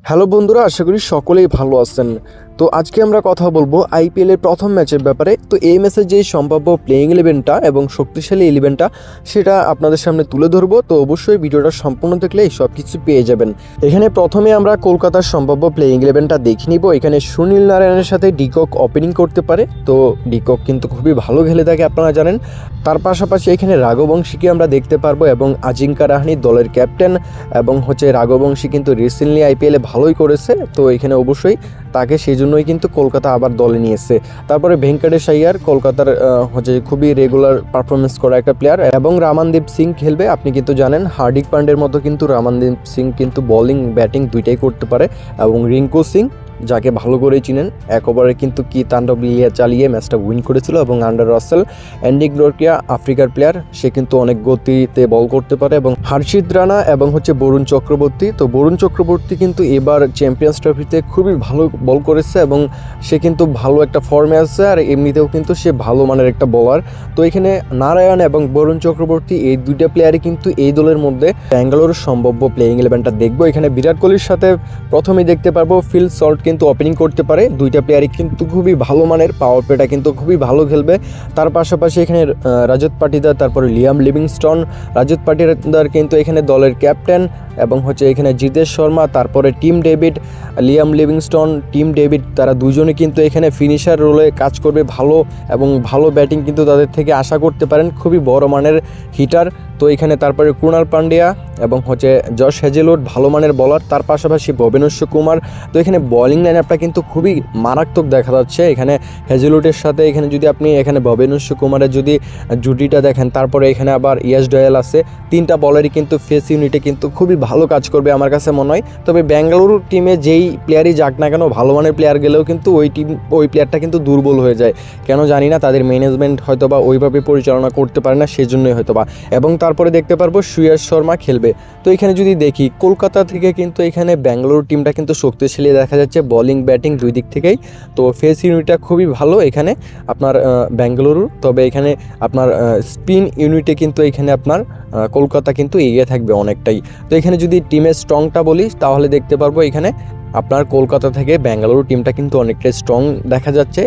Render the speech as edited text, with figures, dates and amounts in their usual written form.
Hello বন্ধুরা, আশা করি সকলেই ভালো আছেন। তো আজকে আমরা কথা বলবো আইপিএল এর প্রথম ম্যাচের ব্যাপারে। তো এই ম্যাচের যে সম্ভাব্য প্লেইং ইলেভেনটা এবং শক্তিশালী ইলেভেনটা সেটা আপনাদের সামনে তুলে ধরবো। তো অবশ্যই ভিডিওটা সম্পূর্ণ দেখলে সব কিছু পেয়ে যাবেন। এখানে প্রথমে আমরা কলকাতার সম্ভাব্য প্লেইং ইলেভেনটা দেখে নিব। এখানে সুনীল নারায়ণের সাথে ডিকক ওপেনিং করতে পারে। তো ডিকক কিন্তু খুবই ভালো খেলে থাকে, আপনারা জানেন। তার পাশাপাশি এখানে রাঘবংশীকে আমরা দেখতে পারবো এবং আজিঙ্কা রাহানে দলের ক্যাপ্টেন, এবং রাঘবংশী কিন্তু রিসেন্টলি আইপিএলে ভালোই করেছে। তো এখানে অবশ্যই তাকে সেই জন্যই কিন্তু কলকাতা আবার দলে নিয়েছে। তারপরে ভেঙ্কটেশ আইয়ার কলকাতার খুবই রেগুলার পারফরমেন্স করা একটা প্লেয়ার, এবং রামানদীপ সিং খেলবে। আপনি কিন্তু জানেন হার্দিক পান্ডের মতো কিন্তু রামানদীপ সিং কিন্তু বোলিং ব্যাটিং দুইটাই করতে পারে। এবং রিঙ্কু সিং, যাকে ভালো করেই চিনেন, এক ওভারে কিন্তু কি তাণ্ডব লীলা চালিয়ে ম্যাচটা উইন করেছিল। এবং আন্ডার রাসেল, অ্যান্ডি গ্লোরকিয়া আফ্রিকার প্লেয়ার, সে কিন্তু অনেক গতিতে বল করতে পারে। এবং হর্ষিত রানা এবং বরুণ চক্রবর্তী। তো বরুণ চক্রবর্তী কিন্তু এবার চ্যাম্পিয়ন্স ট্রফিতে খুবই ভালো বল করেছে এবং সে কিন্তু ভালো একটা ফর্মে আছে, আর এমনিতেও কিন্তু সে ভালো মানের একটা বোলার। তো এখানে নারায়ণ এবং বরুণ চক্রবর্তী এই দুইটা প্লেয়ারই কিন্তু এই দলের মধ্যে ব্যাঙ্গালোর সম্ভাব্য প্লেইং ইলেভেনটা দেখবো। এখানে বিরাট কোহলির সাথে প্রথমেই দেখতে পারবো ফিল সল্ট কিন্তু ওপেনিং করতে পারে। দুইটা প্লেয়ারই কিন্তু খুবই ভালো মানের, পাওয়ার প্লেটা কিন্তু খুবই ভালো খেলবে। তার পাশাপাশি এখানে রাজত পাটিদার, তারপরে লিয়াম লিভিংস্টন। রাজত পাটিদার কিন্তু এখানে দলের ক্যাপ্টেন, এবং এখানে জিতেশ শর্মা, তারপরে Tim David, Liam Livingstone, Tim David, তারা দুজনে কিন্তু এখানে ফিনিশার রোলে কাজ করবে ভালো, এবং ভালো ব্যাটিং কিন্তু তাদের থেকে আশা করতে পারেন। খুবই বড় মানের হিটার। তো এখানে তারপরে কুণাল পান্ডিয়া এবং জশ হেজেলউড, ভালো মানের বলার। তার পাশাপাশি ভুবনেশ্বর কুমার। তো এখানে বোলিং লাইন আপটা কিন্তু খুবই মারাত্মক দেখা যাচ্ছে। এখানে হেজেলউডের সাথে এখানে যদি আপনি এখানে ভুবনেশ্বর কুমারের যদি জুটিটা দেখেন, তারপরে এখানে আবার ইয়াশ ডয়েল আছে। তিনটা বলারই কিন্তু ফেস ইউনিটে কিন্তু খুবই ভালো কাজ করবে আমার কাছে মনে হয়। তবে বেঙ্গালুরু টিমে যেই প্লেয়ারই যাক না কেন, ভালো মানের প্লেয়ার গেলেও কিন্তু ওই প্লেয়ারটা কিন্তু দুর্বল হয়ে যায়। কেন জানি না, তাদের ম্যানেজমেন্ট হয়তো বা ওইভাবে পরিচালনা করতে পারে না, সেজন্যই হয়তো বা। এবং তারপরে দেখতে পারবো শ্রেয়স শর্মা খেলবে। তো এখানে যদি দেখি কলকাতা থেকে কিন্তু এখানে ব্যাঙ্গালোর টিমটা কিন্তু শক্তিশালী দেখা যাচ্ছে বোলিং ব্যাটিং দুই দিক থেকেই। তো ফেস ইউনিটটা খুবই ভালো এখানে আপনার ব্যাঙ্গালুরু। তবে এখানে আপনার স্পিন ইউনিটে কিন্তু এখানে আপনার কলকাতা কিন্তু এগিয়ে থাকবে অনেকটাই। তো এখানে যদি টিমের স্ট্রংটা বলি, তাহলে দেখতে পারবো এখানে আপনার কলকাতা থেকে ব্যাঙ্গালুরু টিমটা কিন্তু অনেকটাই স্ট্রং দেখা যাচ্ছে।